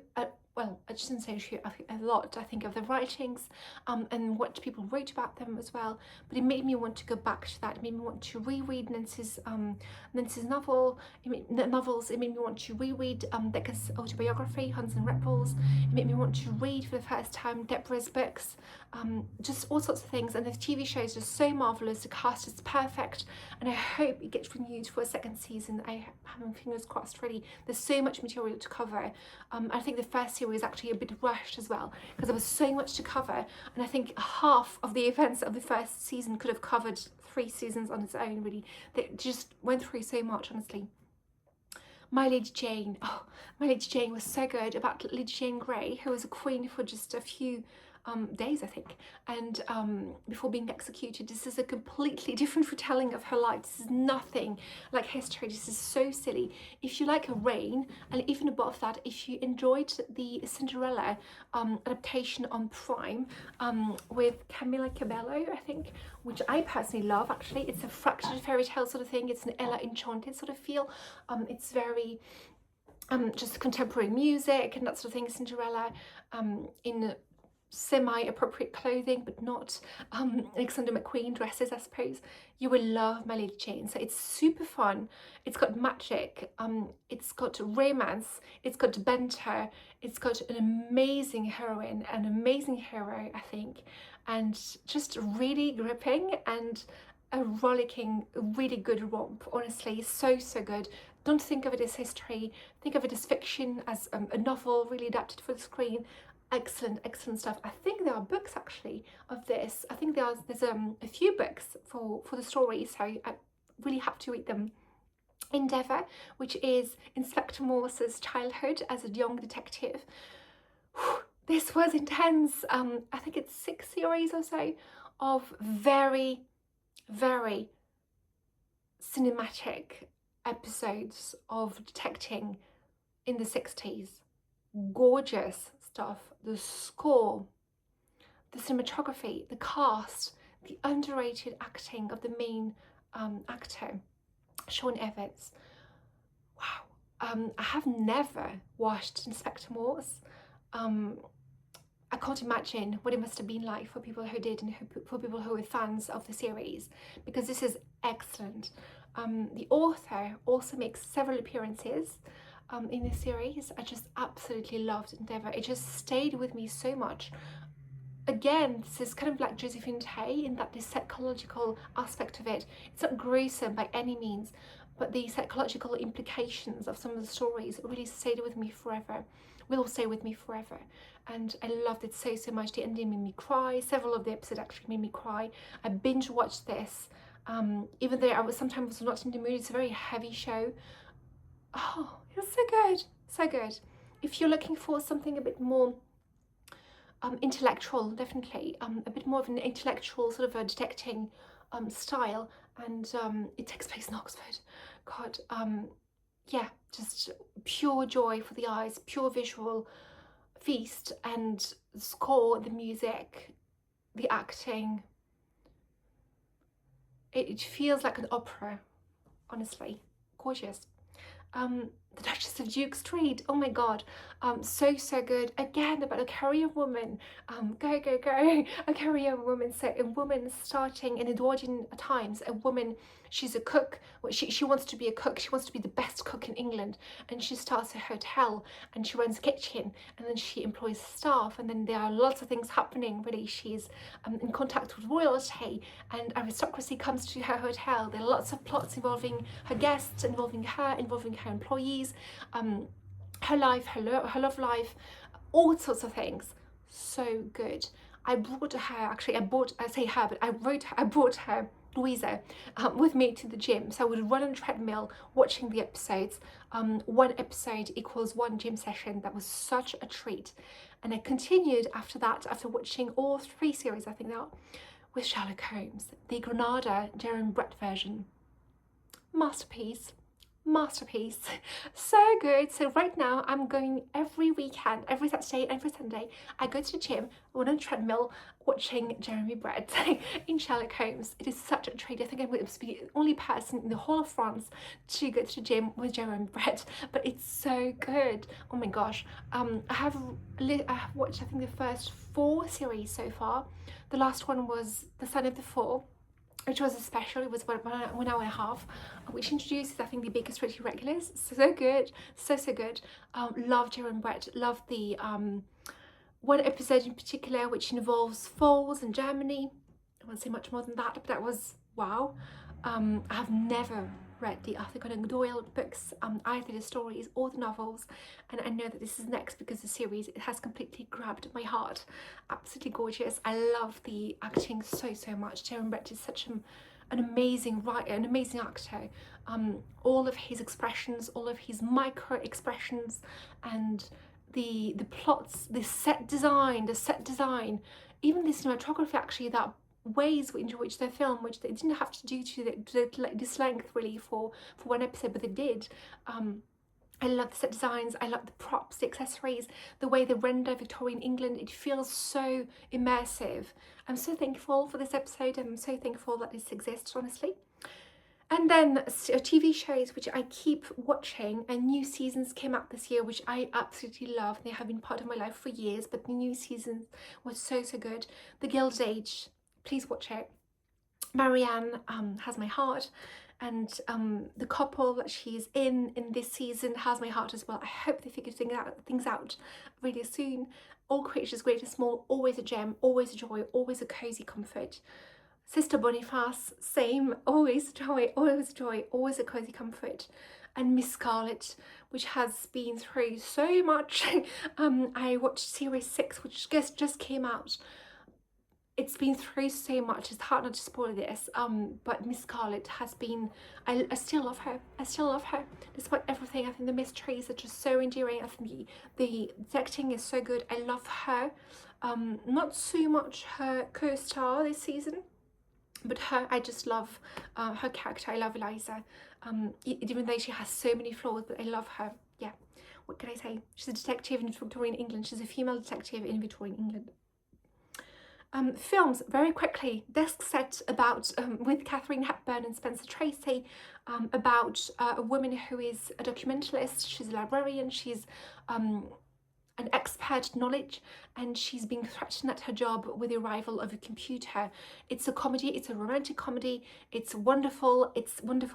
well, I shouldn't say a lot, I think, of the writings, and what people wrote about them as well. But it made me want to go back to that. It made me want to reread Nancy's novels. It made me want to reread Decca's autobiography, Huns and Ripples. It made me want to read for the first time Deborah's books, just all sorts of things. And the TV show is just so marvellous. The cast is perfect, and I hope it gets renewed for a second season. I have my fingers crossed, really. There's so much material to cover. I think the first series was actually a bit rushed as well, because there was so much to cover, and I think half of the events of the first season could have covered 3 seasons on its own, really. They just went through so much, honestly. My Lady Jane. Oh, My Lady Jane was so good, about Lady Jane Grey, who was a queen for just a few days, I think, and before being executed. This is a completely different retelling of her life. This is nothing like history. This is so silly. If you like Reign, and even above that, if you enjoyed the Cinderella adaptation on Prime with Camila Cabello, I think, which I personally love, actually. It's a fractured fairy tale sort of thing. It's an Ella Enchanted sort of feel. It's very just contemporary music and that sort of thing. Cinderella in semi-appropriate clothing, but not Alexander McQueen dresses, I suppose. You will love My Lady Jane. So it's super fun. It's got magic, it's got romance, it's got banter, it's got an amazing heroine, an amazing hero, I think, and just really gripping and a rollicking, really good romp. Honestly, so good. Don't think of it as history, think of it as fiction, as a novel really adapted for the screen. Excellent stuff. I think there are books actually of this. I think there's a few books for the story, so I really have to read them. Endeavour, which is Inspector Morse's childhood as a young detective. This was intense. I think it's 6 series or so of very cinematic episodes of detecting in the 60s. Gorgeous stuff. The score, the cinematography, the cast, the underrated acting of the main actor, Sean Evans. Wow. I have never watched Inspector Morse. I can't imagine what it must have been like for people who did and for people who were fans of the series, because this is excellent. The author also makes several appearances in the series. I just absolutely loved Endeavour. It just stayed with me so much. Again, this is kind of like Josephine in that the psychological aspect of it. It's not gruesome by any means, but the psychological implications of some of the stories really stayed with me forever. Will stay with me forever. And I loved it so much. The ending made me cry. Several of the episodes actually made me cry. I binge watched this. Even though I was sometimes not in the mood. It's a very heavy show. Oh, it was so good. If you're looking for something a bit more intellectual, definitely a bit more of an intellectual sort of a detecting style, and it takes place in Oxford. God, yeah, just pure joy for the eyes, pure visual feast, and the score, the music, the acting. It feels like an opera, honestly. Gorgeous. The Duchess of Duke Street, oh my god, so good. Again, about a career woman, go, a career woman. So a woman starting in Edwardian times, a woman, she's a cook. Well, she wants to be a cook, she wants to be the best cook in England, and she starts a hotel and she runs a kitchen, and then she employs staff, and then there are lots of things happening. Really, she's in contact with royalty, and aristocracy comes to her hotel. There are lots of plots involving her guests, involving her employees, her life, her love life, all sorts of things. So good. I brought her, I brought her, Louisa, with me to the gym. So I would run on a treadmill watching the episodes. One episode equals one gym session. That was such a treat. And I continued after that, after watching all 3 series, I think now, with Sherlock Holmes, the Granada Jeremy Brat version. Masterpiece. So good. So right now I'm going every weekend, every Saturday, every Sunday. I go to the gym, on a treadmill, watching Jeremy Brat in Sherlock Holmes. It is such a treat. I think I'm going to be the only person in the whole of France to go to the gym with Jeremy Brat, but it's so good. Oh my gosh. I have watched, I think, the first 4 series so far. The last one was The Son of the Four, which was a special. It was about 1 hour and a half, which introduces, I think, the Baker Street Irregulars. So good, so good. Love Jeremy Brat. Love the one episode in particular which involves falls in Germany. I won't say much more than that, but that was wow. I have never read the Arthur Conan Doyle books, either the stories or the novels, and I know that this is next because the series, it has completely grabbed my heart. Absolutely gorgeous. I love the acting so much. Jeremy Brat is such an amazing writer, an amazing actor. All of his expressions, all of his micro expressions, and the plots, the set design, even the cinematography actually, that ways in which they film, which they didn't have to do to this length really for one episode, but they did. I love the set designs, I love the props, the accessories, the way they render Victorian England. It feels so immersive. I'm so thankful for this episode, and I'm so thankful that this exists, honestly. And then TV shows which I keep watching, and new seasons came out this year which I absolutely love. They have been part of my life for years, but the new season was so good. The Gilded Age, please watch it. Marion has my heart, and the couple that she's in this season has my heart as well. I hope they figure things out really soon. All creatures, great and small, always a gem, always a joy, always a cozy comfort. Sister Boniface, same, always joy, always joy, always a cozy comfort. And Miss Scarlet, which has been through so much. I watched series 6, which just came out. It's been through so much. It's hard not to spoil this, but Miss Scarlet has been, I still love her. I still love her despite everything. I think the mysteries are just so endearing. I think the acting is so good. I love her. Not so much her co-star this season, but her, I just love her character. I love Eliza, even though she has so many flaws, but I love her. Yeah, what can I say? She's a detective in Victorian England. She's a female detective in Victorian England. Films, very quickly. Desk Set, about with Katharine Hepburn and Spencer Tracy, about a woman who is a documentalist. She's a librarian. She's an expert knowledge, and she's being threatened at her job with the arrival of a computer. It's a comedy, it's a romantic comedy. It's wonderful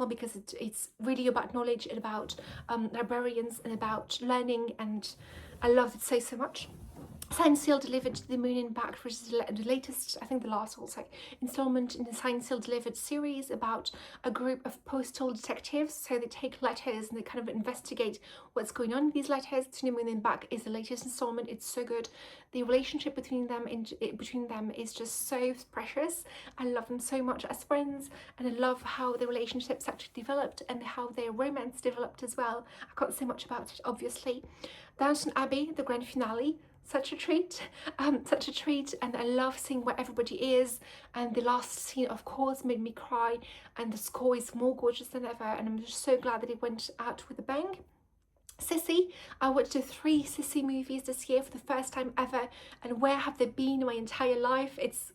because it's really about knowledge and about librarians and about learning, and I love it so much. Signed, Sealed, Delivered to the Moon and Back, which is the latest, I think the last also installment in the Signed, Sealed, Delivered series, about a group of postal detectives. So they take letters and they kind of investigate what's going on in these letters. To the Moon and Back is the latest installment. It's so good. The relationship between them is just so precious. I love them so much as friends, and I love how the relationships actually developed and how their romance developed as well. I can't say much about it, obviously. Downton Abbey, the grand finale. Such a treat, and I love seeing where everybody is, and the last scene of course made me cry, and the score is more gorgeous than ever, and I'm just so glad that it went out with a bang. Sissy, I watched the 3 Sissy movies this year for the first time ever, and where have they been my entire life? It's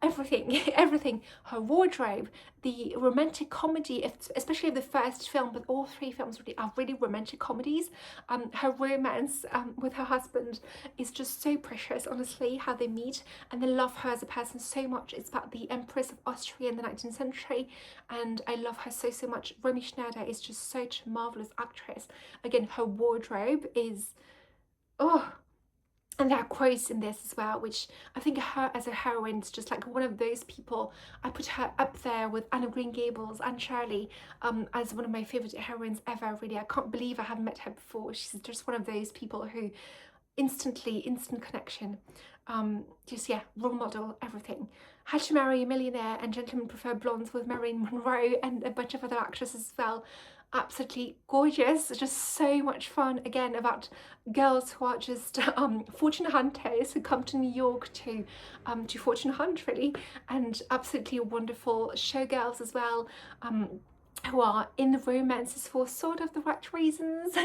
everything. Her wardrobe, the romantic comedy, especially the first film, but all 3 films really are really romantic comedies. Her romance with her husband is just so precious, honestly, how they meet, and they love her as a person so much. It's about the Empress of Austria in the 19th century, and I love her so much. Romy Schneider is just such a marvellous actress. Again, her wardrobe is, oh, and there are quotes in this as well, which I think her as a heroine is just like one of those people. I put her up there with Anne of Green Gables and Shirley as one of my favourite heroines ever, really. I can't believe I haven't met her before. She's just one of those people who instant connection. Just, yeah, role model, everything. Had to Marry a Millionaire and Gentlemen Prefer Blondes with Marilyn Monroe and a bunch of other actresses as well. Absolutely gorgeous, just so much fun. Again, about girls who are just fortune hunters who come to New York to fortune hunt, really, and absolutely wonderful showgirls as well, who are in the romances for sort of the right reasons,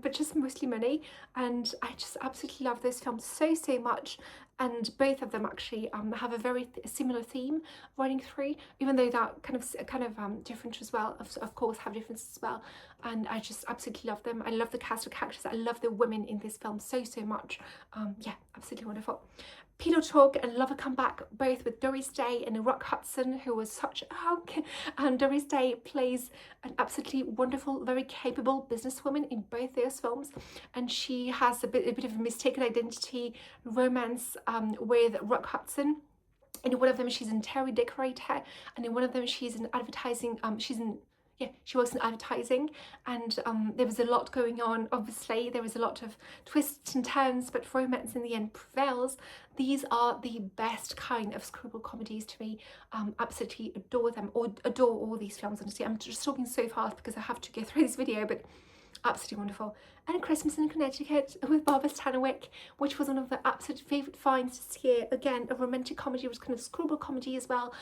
but just mostly money. And I just absolutely love those films so much, and both of them actually have a very similar theme running through, even though that kind of different as well, of course have differences as well. And I just absolutely love them. I love the cast of characters. I love the women in this film so much. Yeah, absolutely wonderful. Pillow Talk and Lover Come Back, both with Doris Day and Rock Hudson, who was such a hunk. And Doris Day plays an absolutely wonderful, very capable businesswoman in both those films, and she has a bit of a mistaken identity romance with Rock Hudson. In one of them she's an interior decorator, and in one of them she's in advertising. She works in advertising, and there was a lot going on. Obviously there was a lot of twists and turns, but romance in the end prevails. These are the best kind of screwball comedies to me. Absolutely adore them, or adore all these films, honestly. I'm just talking so fast because I have to get through this video, but absolutely wonderful. and Christmas in Connecticut with Barbara Stanwyck, which was one of the absolute favourite finds this year. Again, a romantic comedy, was kind of screwball comedy as well,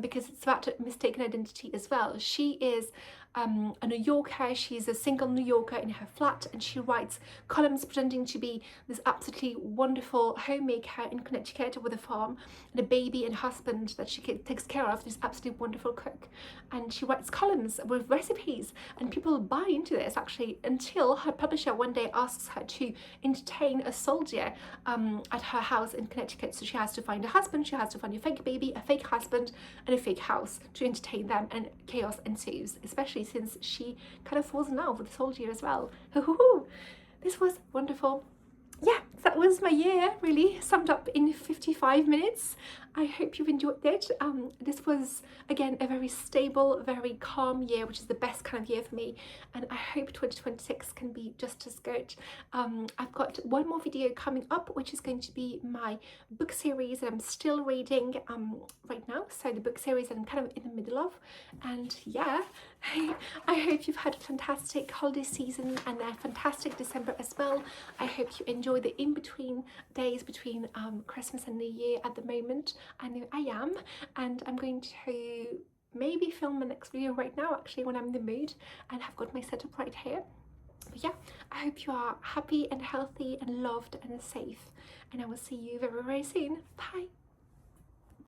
because it's about mistaken identity as well. She is a New Yorker. She's a single New Yorker in her flat, and she writes columns pretending to be this absolutely wonderful homemaker in Connecticut with a farm and a baby and husband that she takes care of, this absolutely wonderful cook. And she writes columns with recipes, and people buy into this actually, until her publisher one day asks her to entertain a soldier at her house in Connecticut. So she has to find a husband, she has to find a fake baby, a fake husband, and a fake house to entertain them, and chaos ensues, especially since she kind of falls in love with the soldier as well. This was wonderful. Yeah, that was my year, really summed up in 55 minutes. I hope you've enjoyed it. This was, again, a very stable, very calm year, which is the best kind of year for me, and I hope 2026 can be just as good. I've got one more video coming up, which is going to be my book series that I'm still reading right now, so the book series that I'm kind of in the middle of. And yeah, I hope you've had a fantastic holiday season and a fantastic December as well. I hope you enjoy the in-between days between Christmas and New Year at the moment. I know I am, and I'm going to maybe film my next video right now, actually, when I'm in the mood and have got my setup right here. But yeah, I hope you are happy and healthy and loved and safe, and I will see you very, very soon. Bye.